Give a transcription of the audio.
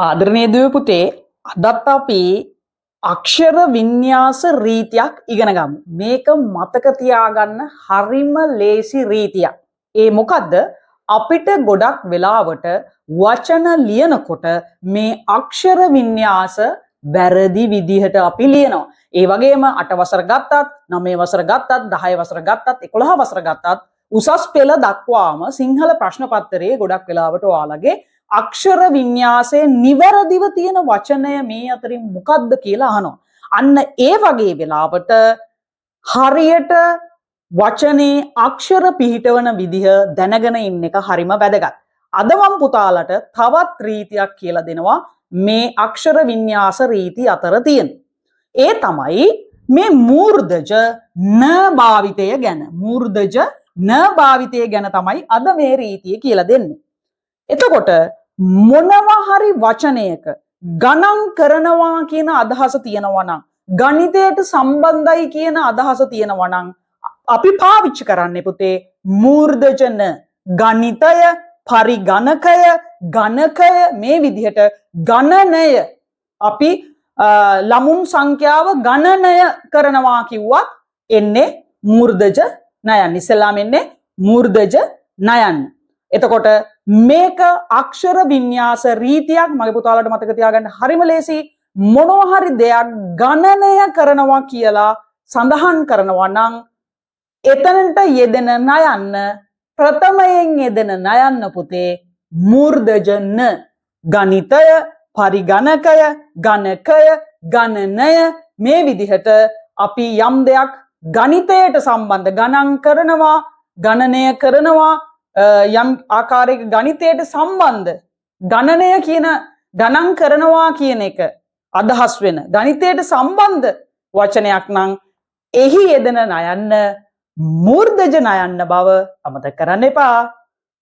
ආදරණීය දුව පුතේ අදත් අපි අක්ෂර වින්‍යාස රීතියක් ඉගෙන ගමු. මේක මතක තියාගන්න හරිම ලේසි රීතියක්. ඒ මොකද්ද? අපිට ගොඩක් වෙලාවට වචන ලියනකොට මේ අක්ෂර වින්‍යාස වැරදි විදිහට අපි ලියනවා. ඒ වගේම 8 වසර ගත්තත්, 9 වසර ගත්තත්, 10 වසර ගත්තත්, 11 වසර ගත්තත් උසස් පෙළ දක්වාම සිංහල ප්‍රශ්න පත්‍රයේ ගොඩක් වෙලාවට ඔයාලගේ අක්ෂර වින්‍යාසයේ නිවැරදිව තියෙන වචනය මේ අතරින් මොකක්ද කියලා අහනවා. අන්න ඒ වගේ වෙලාවට හරියට වචනේ අක්ෂර පිහිටවන විදිහ දැනගෙන ඉන්න එක හරිම වැදගත්. අද මම පුතාලට තවත් රීතියක් කියලා දෙනවා මේ අක්ෂර වින්‍යාස රීති අතර තියෙන. ඒ තමයි මේ මූර්ධජ න භාවිතය ගැන. මූර්ධජ න භාවිතය ගැන තමයි අද මේ රීතිය කියලා දෙන්නේ. එතකොට මොනවා හරි වචනයක ගණන් කරනවා කියන අදහස තියෙනවා නම්, ගණිතයට සම්බන්ධයි කියන අදහස තියෙනවා නම් අපි පාවිච්චි කරන්නේ පුතේ මූර්ධජ න. ගණිතය, පරිගණකය, ගණකය මේ විදිහට ගණනය අපි ළමුන් සංඛ්‍යාව ගණනය කරනවා කිව්වත් එන්නේ මූර්ධජ නයන්. ඉස්සෙල්ලාම එන්නේ මූර්ධජ නයන්. එතකොට මේක අක්ෂර වින්‍යාස රීතියක්. මගේ පුතාලට මතක තියාගන්න හරිම ලේසි. මොනවා හරි දෙයක් ගණනය කරනවා කියලා සඳහන් කරනවා නම් එතනට යෙදෙන නයන්න, ප්‍රථමයෙන් යෙදෙන නයන්න පුතේ මූර්ධජ න. ගණිතය, පරිගණකය, ගණකය, ගණනය මේ විදිහට අපි යම් දෙයක් ගණිතයට සම්බන්ධ ගණන් කරනවා, ගණනය කරනවා, යම් ආකාරයක ගණිතයට සම්බන්ධ ගණනය කියන ගණන් කරනවා කියන එක අදහස් වෙන ගණිතයට සම්බන්ධ වචනයක් නම් එහි යෙදෙන නයන්න මූර්ධජ නයන්න බව අමතක කරන්න එපා.